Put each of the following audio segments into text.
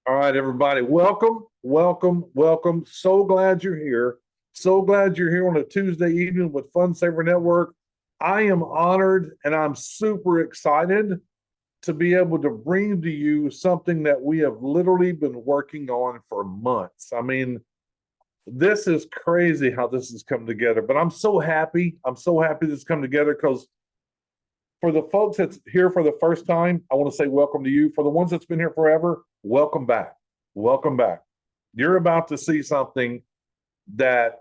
All right, everybody. Welcome, welcome, welcome. So glad you're here. So glad you're here on a Tuesday evening with Fundsaver Network. I am honored and I'm super excited to be able to bring to you something that we have literally been working on for months. I mean, this is crazy how this has come together, but I'm so happy. I'm so happy this has come together because for the folks that's here for the first time, I want to say welcome to you. For the ones that's been here forever, welcome back. Welcome back. You're about to see something that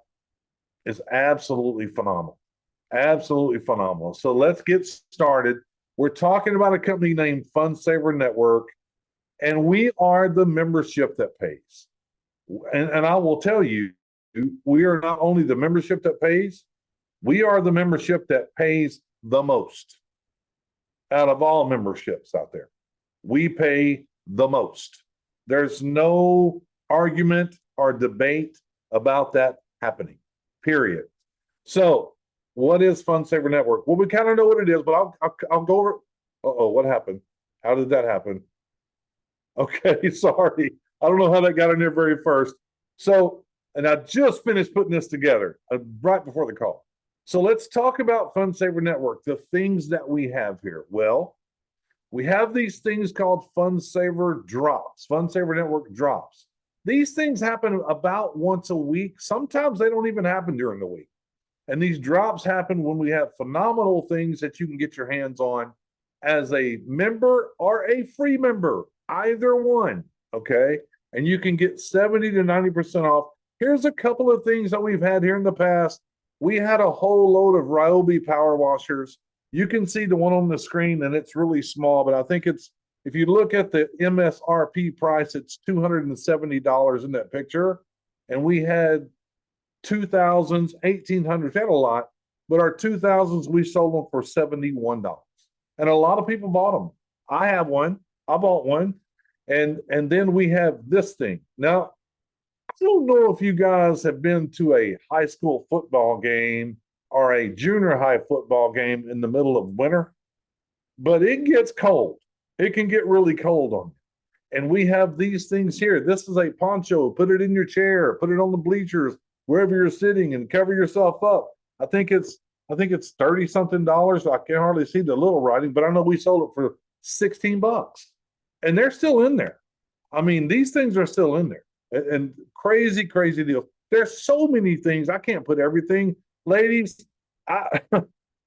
is absolutely phenomenal. Absolutely phenomenal. So let's get started. We're talking about a company named Fundsaver Network, and we are the membership that pays. And I will tell you, we are not only the membership that pays, we are the membership that pays the most out of all memberships out there. We pay the most. There's no argument or debate about that happening, period. So, what is Fundsaver Network? Well, we kind of know what it is, but I'll go over. Uh-oh, what happened? How did that happen? Okay, sorry. I don't know how that got in there very first. So, and I just finished putting this together right before the call. So let's talk about Fundsaver Network, the things that we have here. Well, we have these things called Fundsaver drops, Fundsaver Network drops. These things happen about once a week. Sometimes they don't even happen during the week. And these drops happen when we have phenomenal things that you can get your hands on as a member or a free member, either one. Okay. And you can get 70 to 90% off. Here's a couple of things that we've had here in the past. We had a whole load of Ryobi power washers. You can see the one on the screen and it's really small, but I think it's, if you look at the MSRP price, it's $270 in that picture. And we had 2000s, 1800s, had a lot, but our 2000s, we sold them for $71. And a lot of people bought them. I have one. I bought one. And then we have this thing. Now, I don't know if you guys have been to a high school football game or a junior high football game in the middle of winter, but it gets cold. It can get really cold on you. And we have these things here. This is a poncho. Put it in your chair, put it on the bleachers, wherever you're sitting, and cover yourself up. I think it's 30 something dollars. I can't hardly see the little writing, but I know we sold it for $16. And they're still in there. I mean, these things are still in there. And crazy, crazy deals. There's so many things. I can't put everything. Ladies, I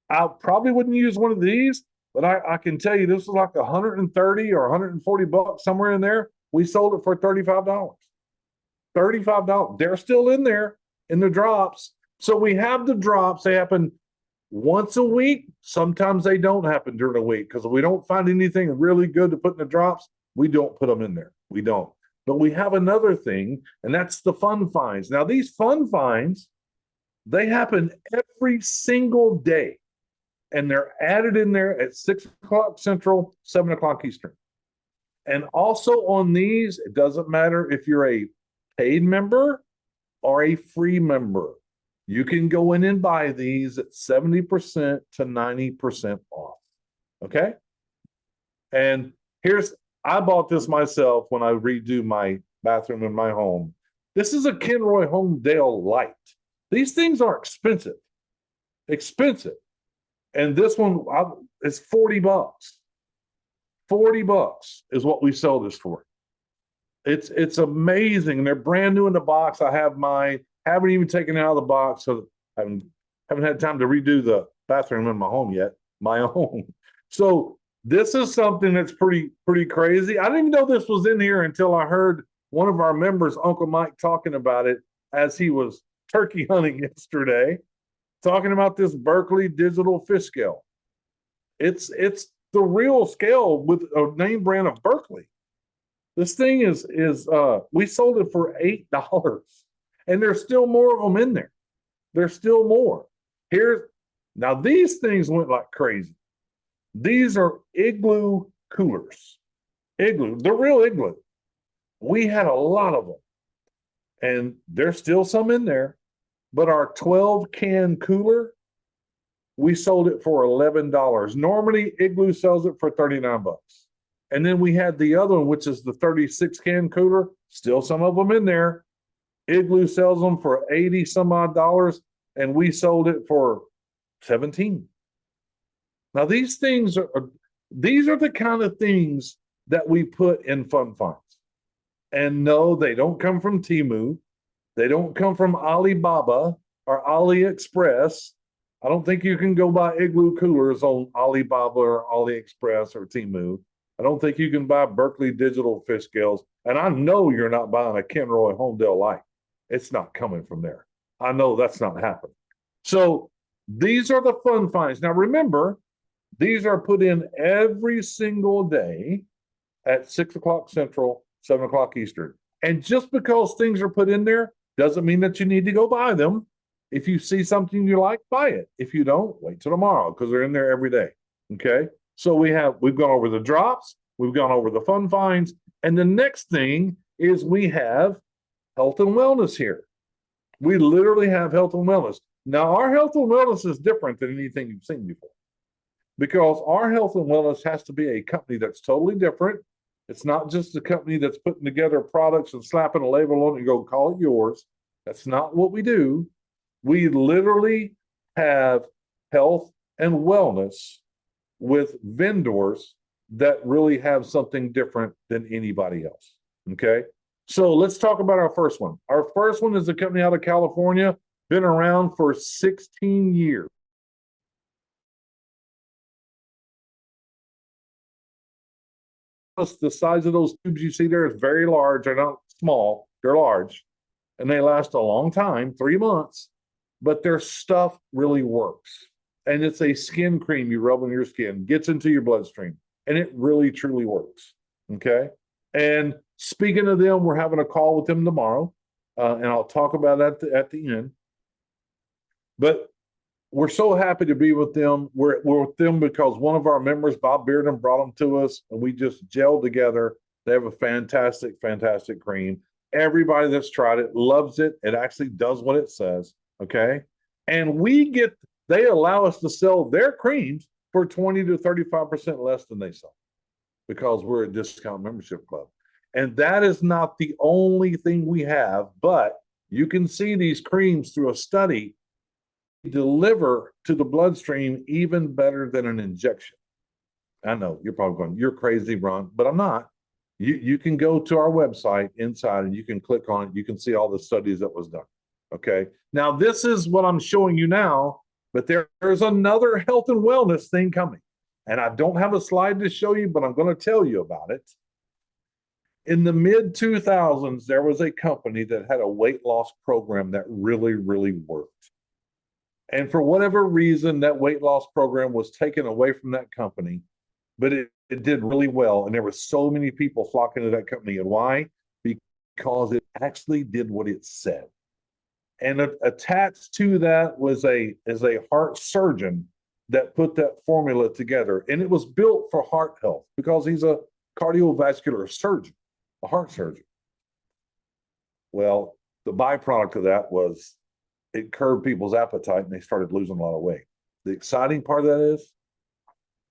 I probably wouldn't use one of these, but I can tell you this is like 130 or 140 bucks, somewhere in there. We sold it for $35. $35. They're still in there in the drops. So we have the drops. They happen once a week. Sometimes they don't happen during the week because we don't find anything really good to put in the drops. We don't put them in there. We don't. But we have another thing, and that's the fun finds. Now, these fun finds, they happen every single day, and they're added in there at 6 o'clock Central, 7 o'clock Eastern. And also on these, it doesn't matter if you're a paid member or a free member. You can go in and buy these at 70% to 90% off. Okay? And I bought this myself when I redo my bathroom in my home. This is a Kenroy Homedale Light. These things are expensive. Expensive. And this one is $40. $40 is what we sell this for. It's amazing. They're brand new in the box. I have mine. Haven't even taken it out of the box, so I haven't had time to redo the bathroom in my home yet. My own. So this is something that's pretty crazy. I didn't even know this was in here until I heard one of our members, Uncle Mike, talking about it as he was turkey hunting yesterday, talking about this Berkeley digital fish scale. It's the real scale with a name brand of Berkeley. This thing is we sold it for $8, and there's still more of them in there. There's still more. Now these things went like crazy. These are Igloo coolers. Igloo, the real Igloo. We had a lot of them, and there's still some in there. But our 12 can cooler, we sold it for $11. Normally, Igloo sells it for $39. And then we had the other one, which is the 36 can cooler. Still some of them in there. Igloo sells them for 80 some odd dollars, and we sold it for 17. Now these are the kind of things that we put in Fun Finds. And no, they don't come from Temu. They don't come from Alibaba or AliExpress. I don't think you can go buy Igloo coolers on Alibaba or AliExpress or Temu. I don't think you can buy Berkeley digital fish scales. And I know you're not buying a Kenroy Homedale Light. It's not coming from there. I know that's not happening. So these are the Fun Finds. Now remember, these are put in every single day at 6 o'clock Central, 7 o'clock Eastern. And just because things are put in there doesn't mean that you need to go buy them. If you see something you like, buy it. If you don't, wait till tomorrow because they're in there every day. Okay. So we've gone over the drops, we've gone over the Fun Finds, and the next thing is we have health and wellness here. We literally have health and wellness. Now, our health and wellness is different than anything you've seen before because our health and wellness has to be a company that's totally different. It's not just a company that's putting together products and slapping a label on it and go call it yours. That's not what we do. We literally have health and wellness with vendors that really have something different than anybody else. Okay. So let's talk about our first one. Our first one is a company out of California, been around for 16 years. The size of those tubes you see there is very large. They're not small, they're large. And they last a long time, 3 months, but their stuff really works. And it's a skin cream you rub on your skin, gets into your bloodstream, and it really, truly works. Okay. And speaking of them, we're having a call with them tomorrow, and I'll talk about that at the end. But we're so happy to be with them. We're with them because one of our members, Bob Bearden, brought them to us, and we just gelled together. They have a fantastic, fantastic cream. Everybody that's tried it loves it. It actually does what it says. Okay. And they allow us to sell their creams for 20 to 35% less than they sell because we're a discount membership club. And that is not the only thing we have, but you can see these creams through a study deliver to the bloodstream even better than an injection. I know you're probably going, you're crazy, Ron, but I'm not. You can go to our website inside and you can click on it. You can see all the studies that was done. Okay. Now this is what I'm showing you now, but there's another health and wellness thing coming. And I don't have a slide to show you, but I'm going to tell you about it. In the mid 2000s, there was a company that had a weight loss program that really, really worked. And for whatever reason, that weight loss program was taken away from that company, but it did really well. And there were so many people flocking to that company. And why? Because it actually did what it said. And attached to that was a heart surgeon that put that formula together. And it was built for heart health because he's a cardiovascular surgeon, a heart surgeon. Well, the byproduct of that was it curbed people's appetite and they started losing a lot of weight. The exciting part of that is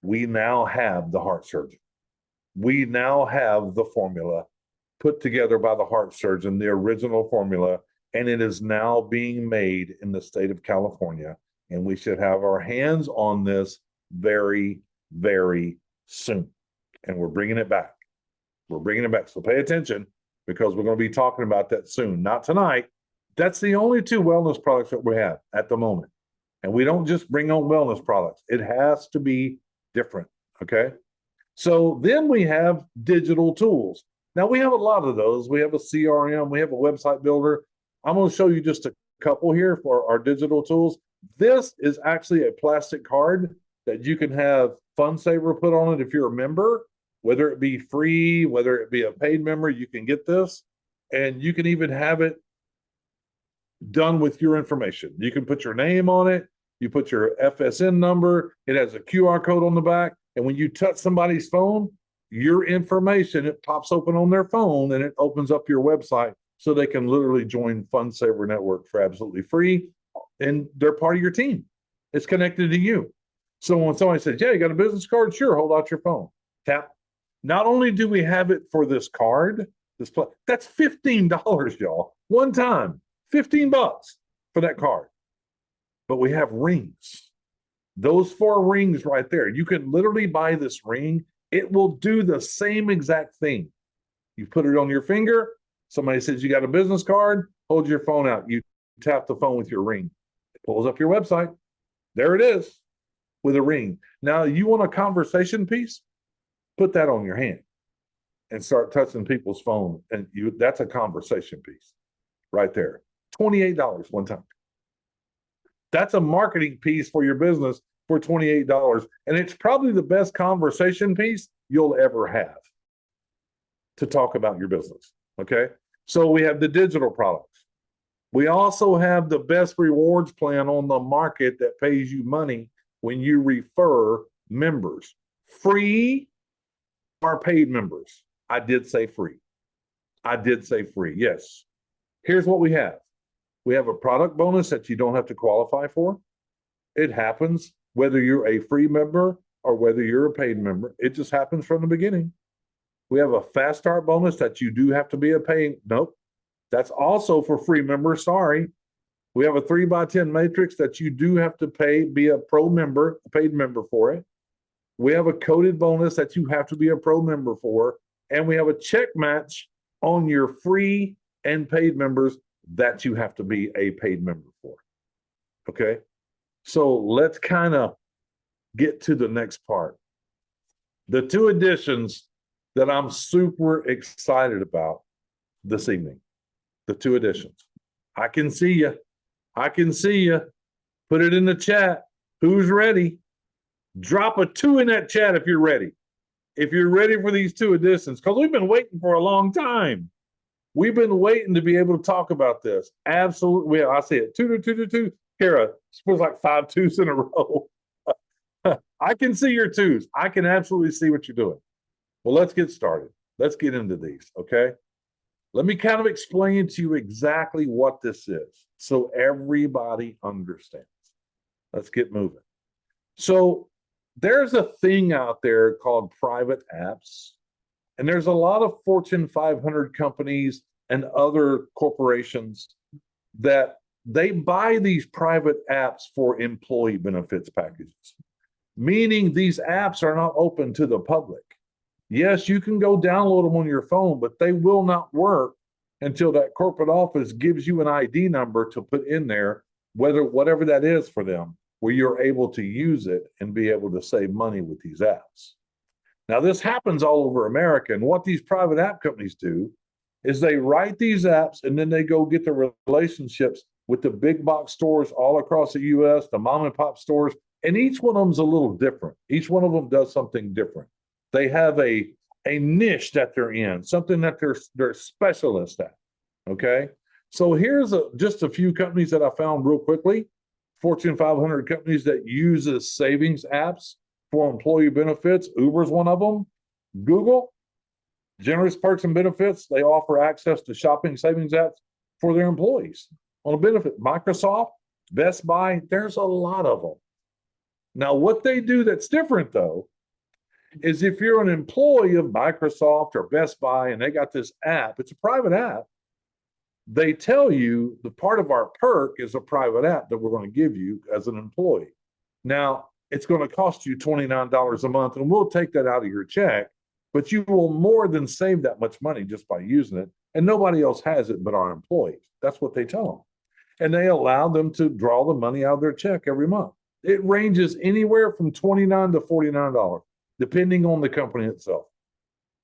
we now have the heart surgeon. We now have the formula put together by the heart surgeon, the original formula, and it is now being made in the state of California. And we should have our hands on this very, very soon. And we're bringing it back. We're bringing it back. So pay attention because we're going to be talking about that soon. Not tonight. That's the only two wellness products that we have at the moment. And we don't just bring on wellness products. It has to be different. Okay. So then we have digital tools. Now we have a lot of those. We have a CRM. We have a website builder. I'm going to show you just a couple here for our digital tools. This is actually a plastic card that you can have Fundsaver put on it if you're a member, whether it be free, whether it be a paid member, you can get this. And you can even have it done with your information. You can put your name on it. You put your FSN number. It has a QR code on the back. And when you touch somebody's phone, your information, it pops open on their phone and it opens up your website so they can literally join Fundsaver Network for absolutely free. And they're part of your team. It's connected to you. So when somebody says, yeah, you got a business card? Sure, hold out your phone. Tap. Not only do we have it for this card, that's $15, y'all. One time, $15 for that card. But we have rings. Those 4 rings right there. You can literally buy this ring. It will do the same exact thing. You put it on your finger. Somebody says you got a business card. Hold your phone out. You tap the phone with your ring. It pulls up your website. There it is with a ring. Now, you want a conversation piece? Put that on your hand and start touching people's phone. And that's a conversation piece right there. $28 one time. That's a marketing piece for your business for $28. And it's probably the best conversation piece you'll ever have to talk about your business. Okay. So we have the digital products. We also have the best rewards plan on the market that pays you money when you refer members. Free or paid members. I did say free. I did say free. Yes. Here's what we have. We have a product bonus that you don't have to qualify for. It happens whether you're a free member or whether you're a paid member. It just happens from the beginning. We have a fast start bonus that you do have to be a paying. Nope. That's also for free members. Sorry. We have a 3x10 matrix that you do have to be a pro member, a paid member for it. We have a coded bonus that you have to be a pro member for. And we have a check match on your free and paid members that you have to be a paid member for. Okay. So let's kind of get to the next part. The 2 additions that I'm super excited about this evening. The 2 additions. I can see you. I can see you. Put it in the chat. Who's ready? Drop a 2 in that chat if you're ready. If you're ready for these 2 additions, because we've been waiting for a long time. We've been waiting to be able to talk about this. Absolutely. I see it. 2. Kara, suppose like 5 2s in a row. I can see your 2s. I can absolutely see what you're doing. Well, let's get started. Let's get into these, okay? Let me kind of explain to you exactly what this is so everybody understands. Let's get moving. So there's a thing out there called private apps. And there's a lot of Fortune 500 companies and other corporations that they buy these private apps for employee benefits packages, meaning these apps are not open to the public. Yes, you can go download them on your phone, but they will not work until that corporate office gives you an ID number to put in there, whatever that is for them, where you're able to use it and be able to save money with these apps. Now, this happens all over America, and what these private app companies do is they write these apps, and then they go get the relationships with the big box stores all across the U.S., the mom and pop stores, and each one of them is a little different. Each one of them does something different. They have a niche that they're in, something that they're specialists at, okay? So here's just a few companies that I found real quickly, Fortune 500 companies that uses savings apps for employee benefits. Uber's one of them. Google, generous perks and benefits. They offer access to shopping savings apps for their employees on a benefit. Microsoft, Best Buy, there's a lot of them. Now, what they do that's different, though, is if you're an employee of Microsoft or Best Buy and they got this app, it's a private app, they tell you the part of our perk is a private app that we're going to give you as an employee. Now, it's going to cost you $29 a month, and we'll take that out of your check, but you will more than save that much money just by using it, and nobody else has it but our employees. That's what they tell them. And they allow them to draw the money out of their check every month. It ranges anywhere from $29 to $49, depending on the company itself.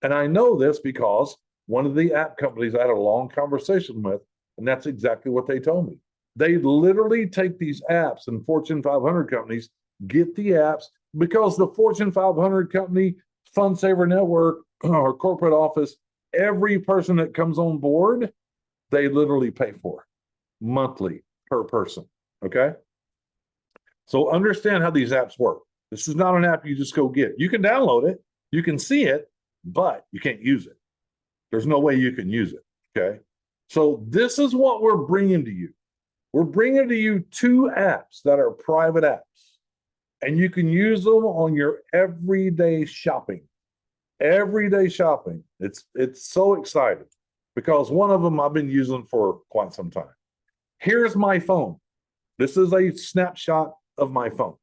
And I know this because one of the app companies I had a long conversation with, and that's exactly what they told me. They literally take these apps, and Fortune 500 companies get the apps because the Fortune 500 company, Fundsaver network, or corporate office, every person that comes on board, they literally pay for monthly per person, okay? So understand how these apps work. This is not an app you just go get. You can download it, you can see it, but you can't use it. There's no way you can use it, okay? So this is what we're bringing to you. We're bringing to you 2 apps that are private apps, and you can use them on your everyday shopping. Everyday shopping. It's so exciting because one of them I've been using for quite some time. Here's my phone. This is a snapshot of my phone.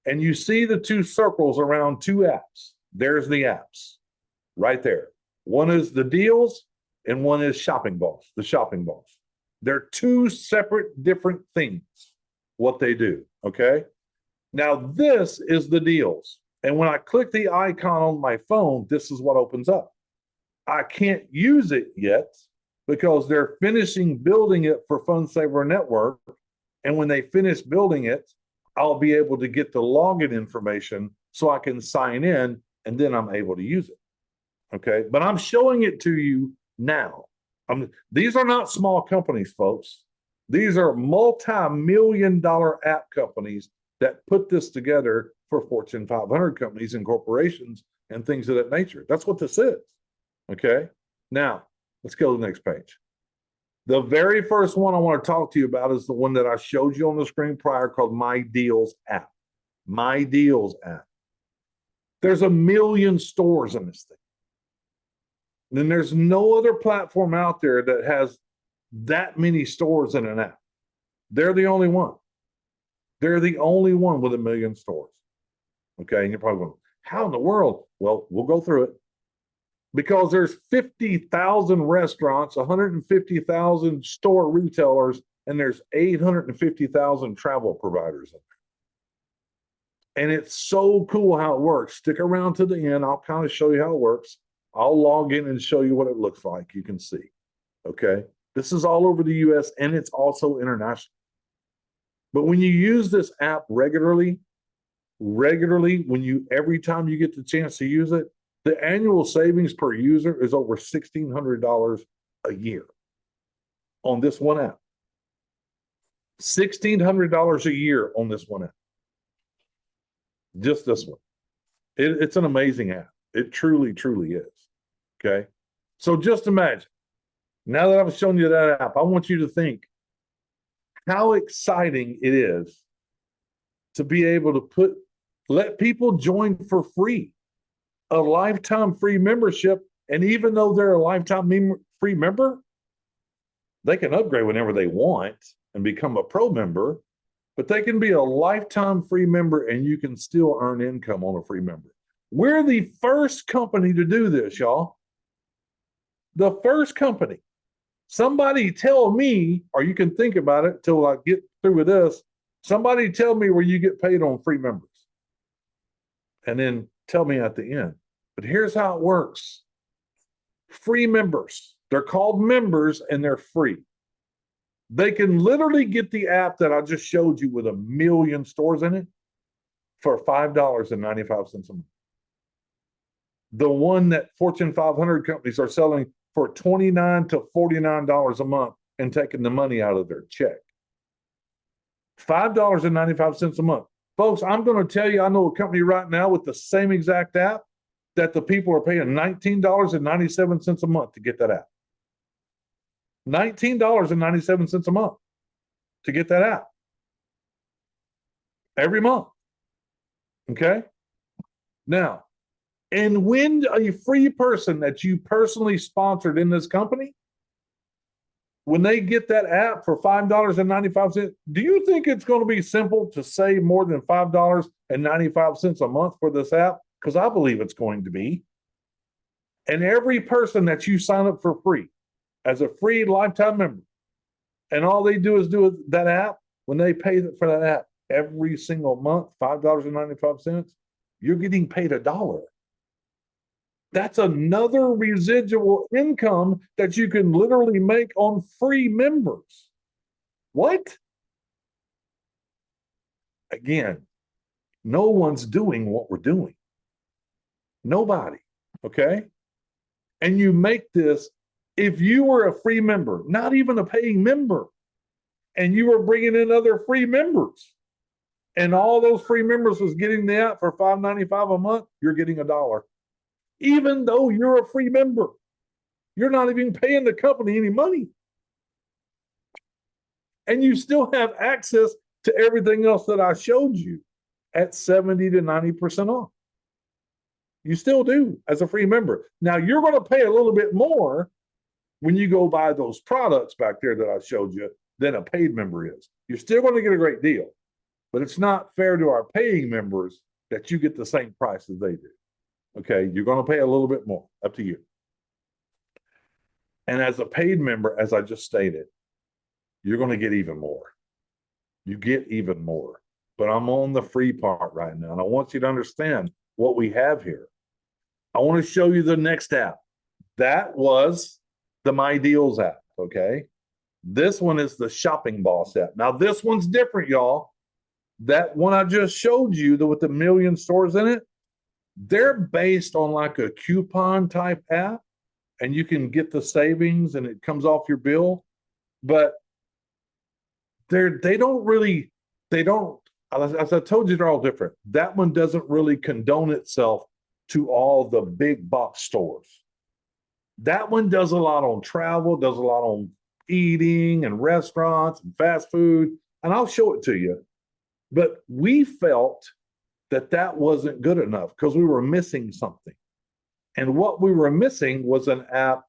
And you see the two circles around two apps. There's the apps right there. One is the deals and one is Shopping Boss, the Shopping Boss. They're two separate, different things, what they do. Okay. Now, this is the deals. And when I click the icon on my phone, this is what opens up. I can't use it yet because they're finishing building it for Fundsaver Network. And when they finish building it, I'll be able to get the login information so I can sign in and then I'm able to use it. Okay. But I'm showing it to you now. These are not small companies, folks. These are multi-million-dollar app companies that put this together for Fortune 500 companies and corporations and things of that nature. That's what this is. Okay. Now, let's go to the next page. The very first one I want to talk to you about is the one that I showed you on the screen prior called My Deals app. My Deals app. There's 1 million stores in this thing. Then there's no other platform out there that has that many stores in an app. They're the only one. They're the only one with 1 million stores. Okay, and you're probably going, how in the world? Well, we'll go through it. Because there's 50,000 restaurants, 150,000 store retailers, and there's 850,000 travel providers in there. And it's so cool how it works. Stick around to the end. I'll kind of show you how it works. I'll log in and show you what it looks like. You can see. Okay. This is all over the US and it's also international. But when you use this app regularly, every time you get the chance to use it, the annual savings per user is over $1,600 a year on this one app. $1,600 a year on this one app. Just this one. It's an amazing app. It truly, truly is. Okay. So just imagine, now that I've shown you that app, I want you to think how exciting it is to be able to let people join for free, a lifetime free membership. And even though they're a lifetime free member, they can upgrade whenever they want and become a pro member, but they can be a lifetime free member and you can still earn income on a free member. We're the first company to do this, y'all. The first company. Somebody tell me, or you can think about it till I get through with this. Somebody tell me where you get paid on free members. And then tell me at the end. But here's how it works. Free members. They're called members and they're free. They can literally get the app that I just showed you with 1 million stores in it for $5.95 a month. The one that Fortune 500 companies are selling for $29 to $49 a month and taking the money out of their check. $5.95 a month. Folks, I'm going to tell you, I know a company right now with the same exact app that the people are paying $19.97 a month to get that app. $19.97 a month to get that app. Every month. Okay? Now, and when a free person that you personally sponsored in this company, when they get that app for $5.95, do you think it's going to be simple to save more than $5.95 a month for this app? Because I believe it's going to be. And every person that you sign up for free as a free lifetime member, and all they do is do that app, when they pay for that app every single month, $5.95, you're getting paid $1. That's another residual income that you can literally make on free members. What? Again, no one's doing what we're doing. Nobody. Okay? And you make this, if you were a free member, not even a paying member, and you were bringing in other free members, and all those free members was getting the app for $5.95 a month, you're getting $1. Even though you're a free member, you're not even paying the company any money. And you still have access to everything else that I showed you at 70 to 90% off. You still do as a free member. Now you're going to pay a little bit more when you go buy those products back there that I showed you than a paid member is. You're still going to get a great deal, but it's not fair to our paying members that you get the same price as they do. Okay, you're going to pay a little bit more, up to you. And as a paid member, as I just stated, you're going to get even more. You get even more. But I'm on the free part right now, and I want you to understand what we have here. I want to show you the next app. That was the My Deals app, okay? This one is the Shopping Boss app. Now, this one's different, y'all. That one I just showed you, with the million stores in it, they're based on like a coupon type app, and you can get the savings and it comes off your bill. But they don't, as I told you, they're all different. That one doesn't really condone itself to all the big box stores. That one does a lot on travel, does a lot on eating and restaurants and fast food, and I'll show it to you. But we felt that wasn't good enough because we were missing something. And what we were missing was an app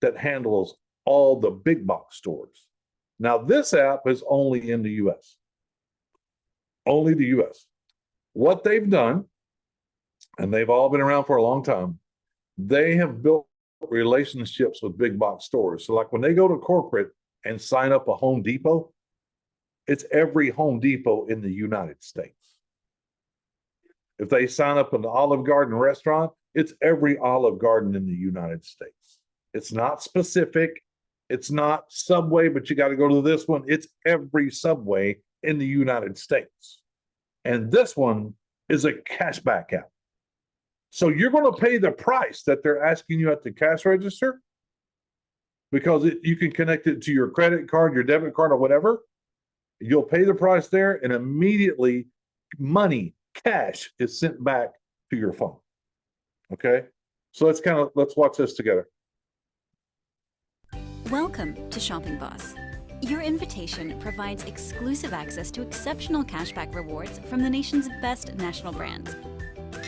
that handles all the big box stores. Now, this app is only in the US. Only the US. What they've done, and they've all been around for a long time, they have built relationships with big box stores. So like when they go to corporate and sign up a Home Depot, it's every Home Depot in the United States. If they sign up an Olive Garden restaurant, it's every Olive Garden in the United States. It's not specific. It's not Subway, but you got to go to this one. It's every Subway in the United States. And this one is a cashback app. So you're going to pay the price that they're asking you at the cash register because you can connect it to your credit card, your debit card, or whatever. You'll pay the price there, and immediately money, cash, is sent back to your phone. Okay? So let's watch this together. Welcome to Shopping Boss. Your invitation provides exclusive access to exceptional cashback rewards from the nation's best national brands.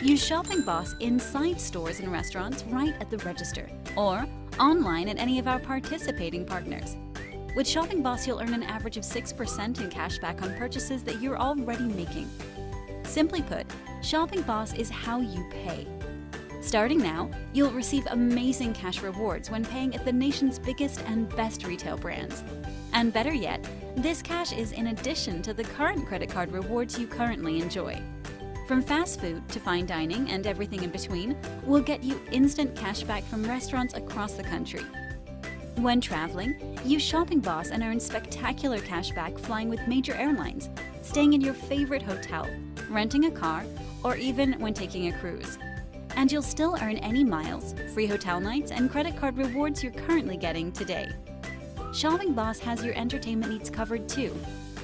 Use Shopping Boss inside stores and restaurants right at the register, or online at any of our participating partners. With Shopping Boss, you'll earn an average of 6% in cashback on purchases that you're already making. Simply put, Shopping Boss is how you pay. Starting now, you'll receive amazing cash rewards when paying at the nation's biggest and best retail brands. And better yet, this cash is in addition to the current credit card rewards you currently enjoy. From fast food to fine dining and everything in between, we'll get you instant cash back from restaurants across the country. When traveling, use Shopping Boss and earn spectacular cash back flying with major airlines, staying in your favorite hotel, renting a car, or even when taking a cruise. And you'll still earn any miles, free hotel nights, and credit card rewards you're currently getting today. Shopping Boss has your entertainment needs covered too.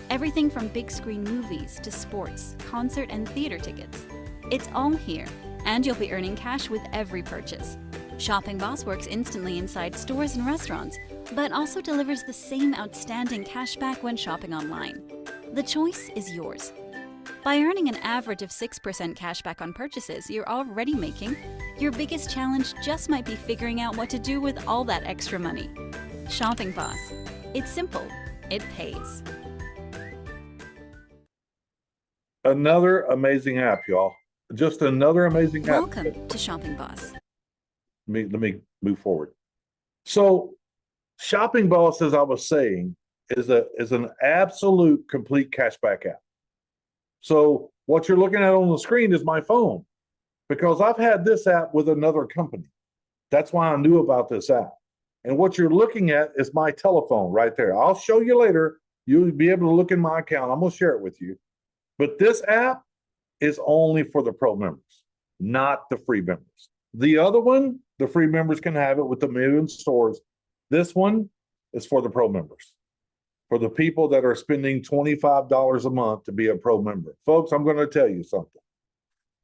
Everything from big screen movies to sports, concert, and theater tickets. It's all here, and you'll be earning cash with every purchase. Shopping Boss works instantly inside stores and restaurants, but also delivers the same outstanding cash back when shopping online. The choice is yours. By earning an average of 6% cash back on purchases you're already making, your biggest challenge just might be figuring out what to do with all that extra money. Shopping Boss. It's simple. It pays. Another amazing app, y'all. Just another amazing app. Welcome to Shopping Boss. Let me move forward. So, Shopping Boss, as I was saying, is an absolute complete cashback app. So what you're looking at on the screen is my phone, because I've had this app with another company. That's why I knew about this app. And what you're looking at is my telephone right there. I'll show you later. You'll be able to look in my account. I'm going to share it with you. But this app is only for the pro members, not the free members. The other one, the free members can have it with the million stores. This one is for the pro members, for the people that are spending $25 a month to be a pro member. Folks, I'm going to tell you something.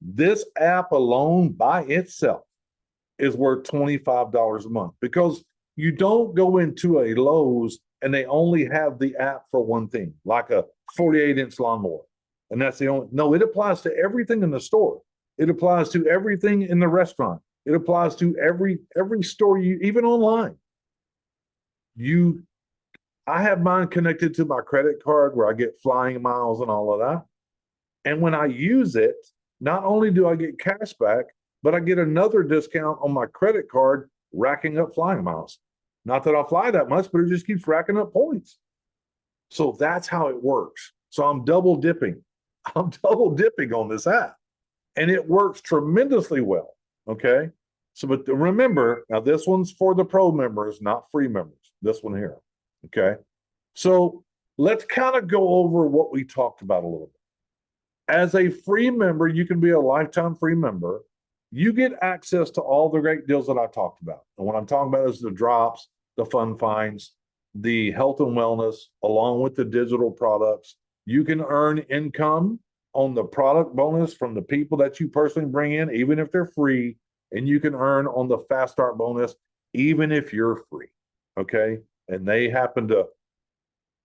This app alone by itself is worth $25 a month, because you don't go into a Lowe's and they only have the app for one thing, like a 48-inch lawnmower. And that's the only, no, it applies to everything in the store. It applies to everything in the restaurant. It applies to every store you, even online. I have mine connected to my credit card where I get flying miles and all of that. And when I use it, not only do I get cash back, but I get another discount on my credit card, racking up flying miles. Not that I fly that much, but it just keeps racking up points. So that's how it works. So I'm double dipping. I'm double dipping on this app. And it works tremendously well. Okay. So, but remember, now this one's for the pro members, not free members. This one here. Okay. So let's kind of go over what we talked about a little bit. As a free member, you can be a lifetime free member. You get access to all the great deals that I talked about. And what I'm talking about is the drops, the fun finds, the health and wellness, along with the digital products. You can earn income on the product bonus from the people that you personally bring in, even if they're free. And you can earn on the fast start bonus, even if you're free. Okay. And they happen to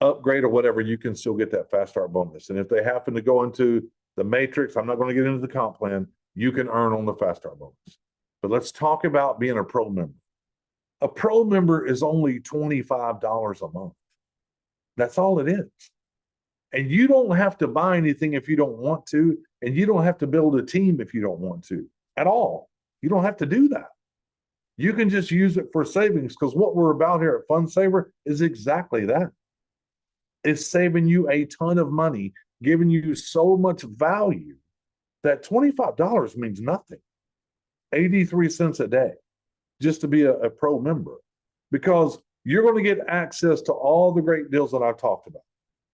upgrade or whatever, you can still get that fast start bonus. And if they happen to go into the matrix, I'm not going to get into the comp plan, you can earn on the fast start bonus. But let's talk about being a pro member. A pro member is only $25 a month. That's all it is. And you don't have to buy anything if you don't want to, and you don't have to build a team if you don't want to at all. You don't have to do that. You can just use it for savings, because what we're about here at Fundsaver is exactly that. It's saving you a ton of money, giving you so much value that $25 means nothing. 83 cents a day just to be a pro member, because you're going to get access to all the great deals that I talked about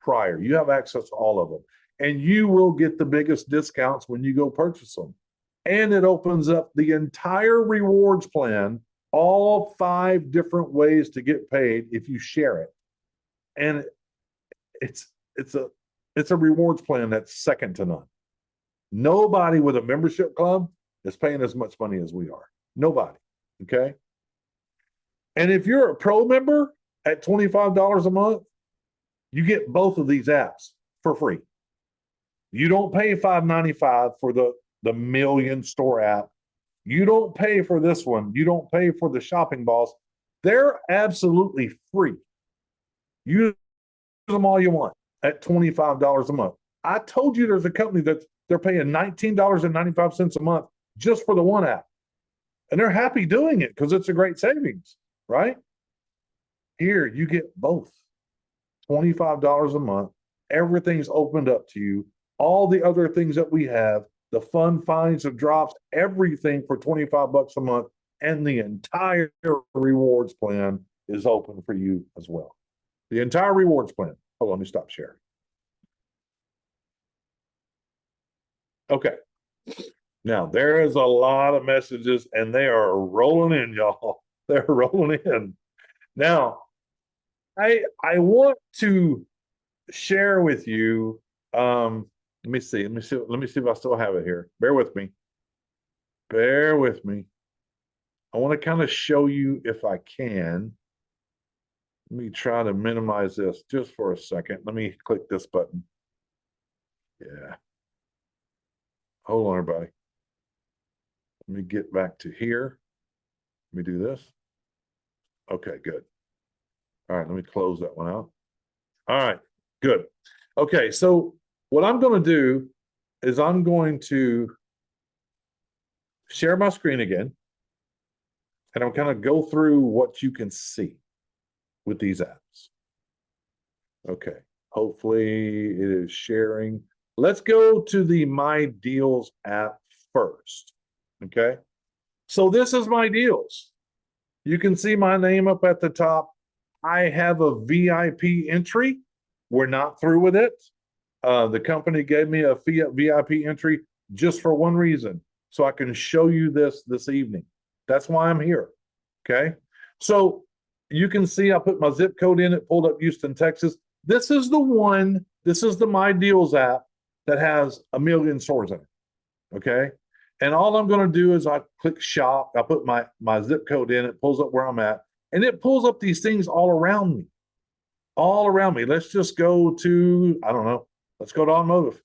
prior. You have access to all of them, and you will get the biggest discounts when you go purchase them. And it opens up the entire rewards plan, all 5 different ways to get paid if you share it. And it's a rewards plan that's second to none. Nobody with a membership club is paying as much money as we are. Nobody. Okay. And if you're a pro member at $25 a month, you get both of these apps for free. You don't pay $5.95 for the Million Store app. You don't pay for this one. You don't pay for the Shopping Boss. They're absolutely free. You use them all you want at $25 a month. I told you there's a company that they're paying $19.95 a month just for the one app. And they're happy doing it because it's a great savings, right? Here, you get both. $25 a month. Everything's opened up to you. All the other things that we have, the fun finds and drops, everything for $25 a month, and the entire rewards plan is open for you as well. The entire rewards plan. Hold on, let me stop sharing. Okay. Now, there is a lot of messages, and they are rolling in, y'all. They're rolling in. Now, I want to share with you, let me see if I still have it here. Bear with me. I want to kind of show you if I can. Let me try to minimize this just for a second. Let me click this button. Yeah. Hold on, everybody. Let me get back to here. Let me do this. Okay, good. All right, let me close that one out. All right, good. Okay, so what I'm going to do is I'm going to share my screen again, and I'm going to go through what you can see with these apps. Okay, hopefully it is sharing. Let's go to the My Deals app first. Okay, so this is My Deals. You can see my name up at the top. I have a VIP entry. We're not through with it. The company gave me a VIP entry just for one reason, so I can show you this evening. That's why I'm here. Okay, so you can see I put my zip code in. It pulled up Houston, Texas. This is the one. This is the My Deals app that has 1 million stores in it. Okay, and all I'm going to do is I click shop. I put my zip code in. It pulls up where I'm at, and it pulls up these things all around me. All around me. Let's just go to, I don't know. Let's go to automotive.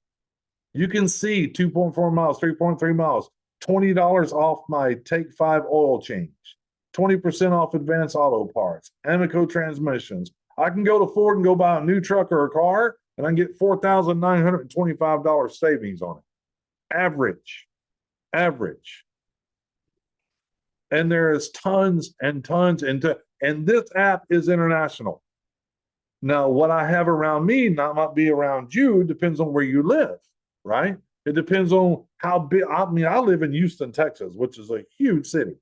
You can see 2.4 miles, 3.3 miles, $20 off my Take 5 oil change, 20% off Advanced Auto Parts, Amico transmissions. I can go to Ford and go buy a new truck or a car, and I can get $4,925 savings on it. Average. And there is tons and tons, and this app is international. Now, what I have around me might be around you, depends on where you live, right? It depends on how big. I mean, I live in Houston, Texas, which is a huge city,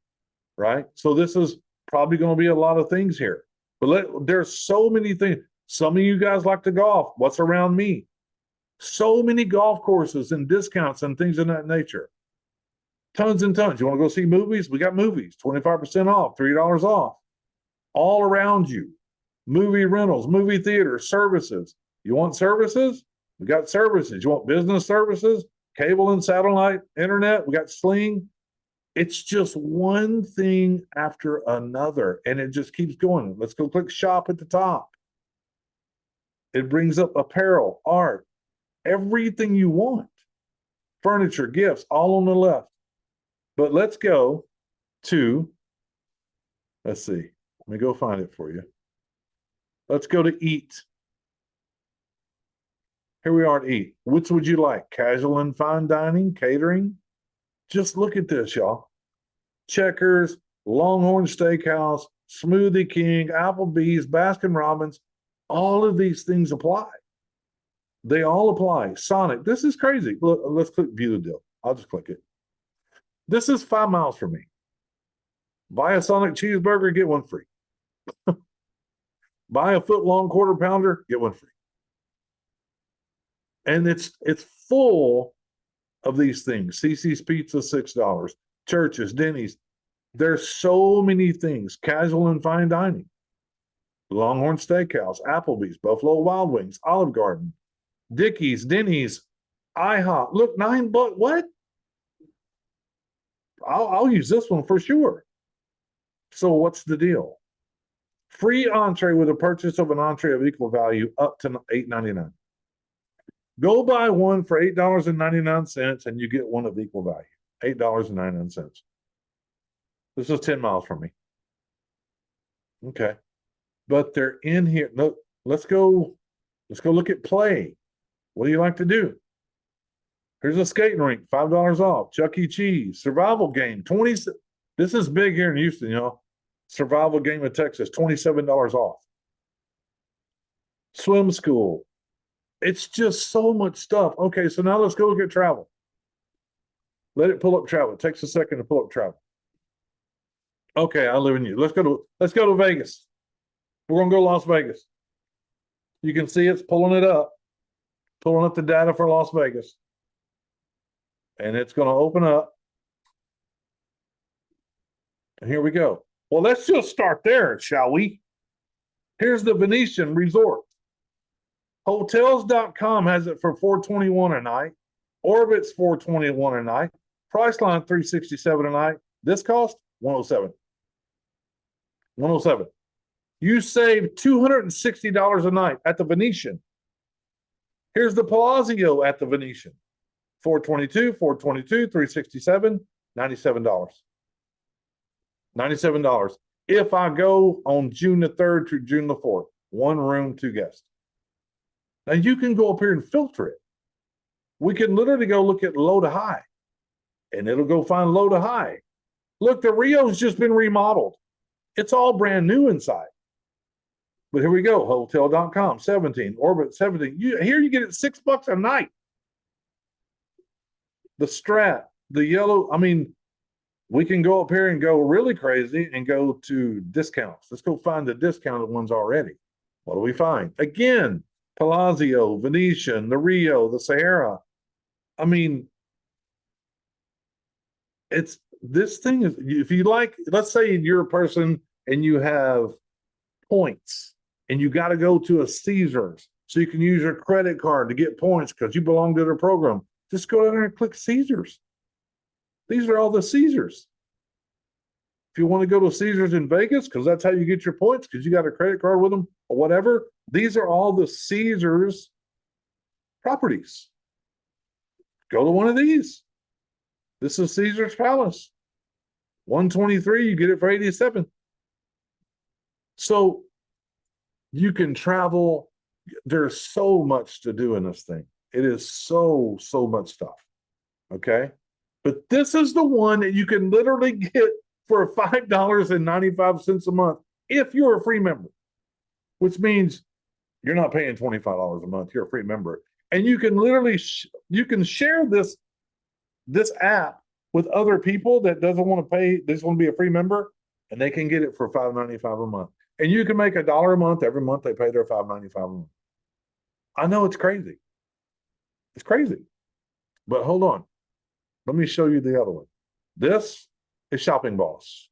right? So this is probably going to be a lot of things here. But there's so many things. Some of you guys like to golf. What's around me? So many golf courses and discounts and things of that nature. Tons and tons. You want to go see movies? We got movies, 25% off, $3 off. All around you. Movie rentals, movie theaters, services. You want services? We got services. You want business services? Cable and satellite, internet? We got Sling. It's just one thing after another, and it just keeps going. Let's go click shop at the top. It brings up apparel, art, everything you want. Furniture, gifts, all on the left. But let's go to, let's see. Let me go find it for you. Let's go to eat. Here we are at eat. Which would you like? Casual and fine dining, catering? Just look at this, y'all. Checkers, Longhorn Steakhouse, Smoothie King, Applebee's, Baskin Robbins. All of these things apply. They all apply. Sonic. This is crazy. Look, let's click view the deal. I'll just click it. This is 5 miles from me. Buy a Sonic cheeseburger, get one free. Buy a foot-long quarter pounder, get one free. And it's full of these things. CC's Pizza, $6. Churches, Denny's. There's so many things. Casual and fine dining. Longhorn Steakhouse, Applebee's, Buffalo Wild Wings, Olive Garden, Dickey's, Denny's, IHOP. Look, $9. What? I'll use this one for sure. So what's the deal? Free entree with a purchase of an entree of equal value up to $8.99. Go buy one for $8.99 and you get one of equal value. $8.99. This is 10 miles from me. Okay. But they're in here. Look, let's go look at play. What do you like to do? Here's a skating rink, $5 off. Chuck E. Cheese, survival game, 20. This is big here in Houston, y'all. Survival game of Texas, $27 off. Swim school. It's just so much stuff. Okay, so now let's go look at travel. Let it pull up travel. It takes a second to pull up travel. Okay, I live in you. Let's go to Vegas. We're gonna go Las Vegas. You can see it's pulling up the data for Las Vegas. And it's gonna open up. And here we go. Well, let's just start there, shall we? Here's the Venetian Resort. Hotels.com has it for $421 a night. Orbit's $421 a night. Priceline $367 a night. This cost $107. $107. You save $260 a night at the Venetian. Here's the Palazzo at the Venetian. $422, $367, $97. $97. If I go on June the 3rd through June the 4th, 1 room, 2 guests. Now you can go up here and filter it. We can literally go look at low to high, and it'll go find low to high. Look, the Rio's just been remodeled. It's all brand new inside. But here we go. Hotel.com, 17. Orbit, 17. Here you get it $6 a night. The Strat, the yellow. I mean, we can go up here and go really crazy and go to discounts. Let's go find the discounted ones already. What do we find? Again, Palazzo, Venetian, the Rio, the Sahara. I mean, this thing is, if you like, let's say you're a person and you have points and you got to go to a Caesars so you can use your credit card to get points because you belong to their program. Just go down there and click Caesars. These are all the Caesars. If you want to go to Caesars in Vegas, because that's how you get your points, because you got a credit card with them or whatever, these are all the Caesars properties. Go to one of these. This is Caesar's Palace. 123, you get it for 87. So you can travel. There's so much to do in this thing. It is so much stuff. Okay. But this is the one that you can literally get for $5.95 a month if you're a free member, which means you're not paying $25 a month. You're a free member. And you can literally, you can share this app with other people that doesn't want to pay, they just want to be a free member, and they can get it for $5.95 a month. And you can make $1 a month every month they pay their $5.95 a month. I know it's crazy. It's crazy. But hold on. Let me show you the other one. This is Shopping Boss.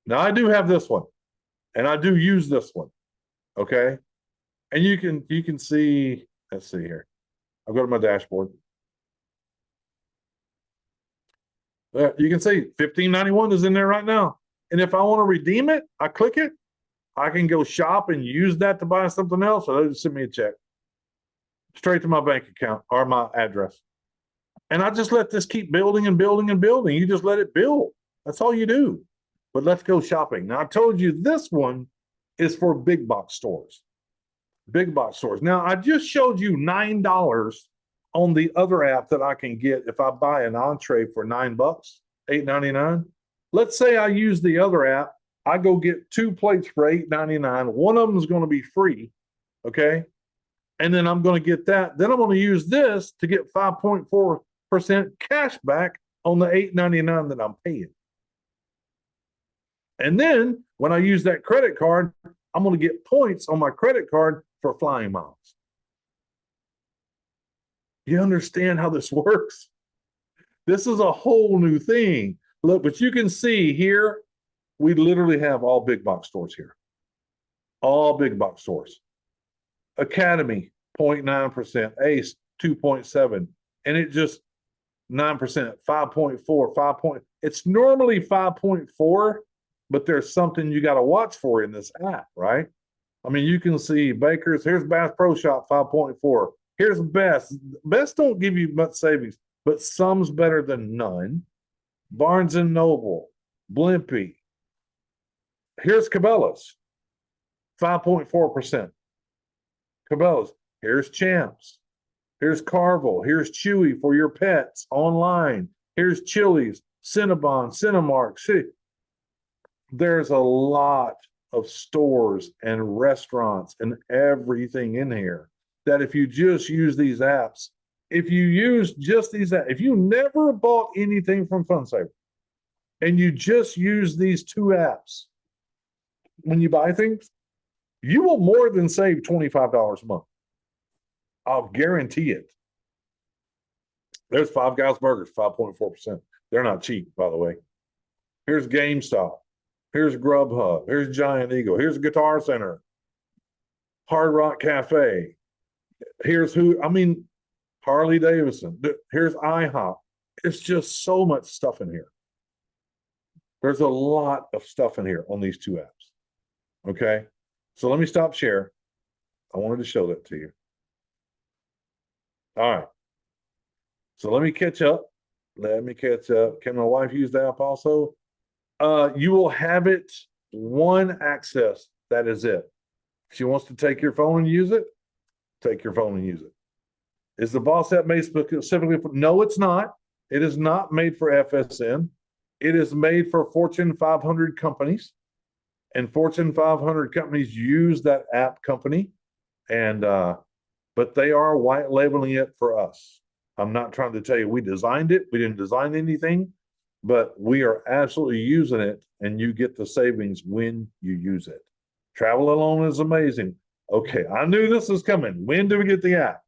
Now I do have this one, and I do use this one. Okay. And you can see, let's see here. I'll go to my dashboard. You can see $15.91 is in there right now. And if I want to redeem it, I click it. I can go shop and use that to buy something else, or they just send me a check straight to my bank account or my address. And I just let this keep building and building and building. You just let it build. That's all you do. But let's go shopping. Now, I told you this one is for big box stores. Big box stores. Now, I just showed you $9 on the other app that I can get if I buy an entree for $9, $8.99. Let's say I use the other app. I go get 2 plates for $8.99. One of them is going to be free. Okay. And then I'm going to get that. Then I'm going to use this to get 5.4% cash back on the $8.99 that I'm paying. And then when I use that credit card, I'm going to get points on my credit card for flying miles. You understand how this works? This is a whole new thing. Look, but you can see here, we literally have all big box stores here. All big box stores. Academy, 0.9%, Ace, 2.7%, and it just 9%, 5.4, 5 point. It's normally 5.4, but there's something you got to watch for in this app, right? I mean, you can see Baker's, here's Bass Pro Shop, 5.4. Here's Best. Best don't give you much savings, but some's better than none. Barnes and Noble, Blimpie. Here's Cabela's, 5.4%. Cabela's. Here's Champs. Here's Carvel. Here's Chewy for your pets online. Here's Chili's, Cinnabon, Cinemark. See, there's a lot of stores and restaurants and everything in here that if you just use these apps, if you use just these apps, if you never bought anything from Fundsaver and you just use these 2 apps, when you buy things, you will more than save $25 a month. I'll guarantee it. There's Five Guys Burgers, 5.4%. They're not cheap, by the way. Here's GameStop. Here's Grubhub. Here's Giant Eagle. Here's Guitar Center. Hard Rock Cafe. Here's Harley Davidson. Here's IHOP. It's just so much stuff in here. There's a lot of stuff in here on these 2 apps. Okay. So let me stop share. I wanted to show that to you. All right. So let me catch up. Can my wife use the app also? You will have it one access. That is it. If she wants to take your phone and use it, take your phone and use it. Is the Boss app made specifically for? No, it's not. It is not made for FSN. It is made for Fortune 500 companies. And Fortune 500 companies use that app company. And but they are white labeling it for us. I'm not trying to tell you we designed it. We didn't design anything, but we are absolutely using it, and you get the savings when you use it. Travel alone is amazing. Okay, I knew this was coming. When do we get the app?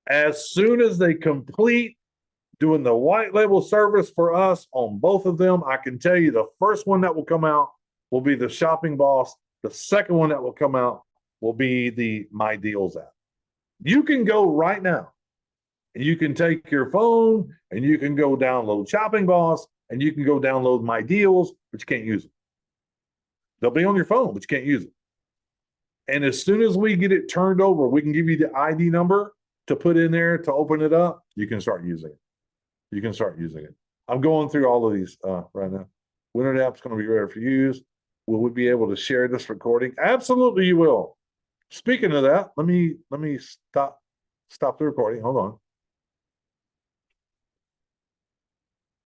As soon as they complete doing the white label service for us on both of them, I can tell you the first one that will come out will be the Shopping Boss. The second one that will come out will be the My Deals app. You can go right now and you can take your phone and you can go download Shopping Boss and you can go download My Deals, but you can't use it. They'll be on your phone, but you can't use it. And as soon as we get it turned over, we can give you the ID number to put in there to open it up, you can start using it. You can start using it. I'm going through all of these right now. Winter app's going to be ready for use. Will we be able to share this recording? Absolutely, you will. Speaking of that, let me stop the recording. Hold on.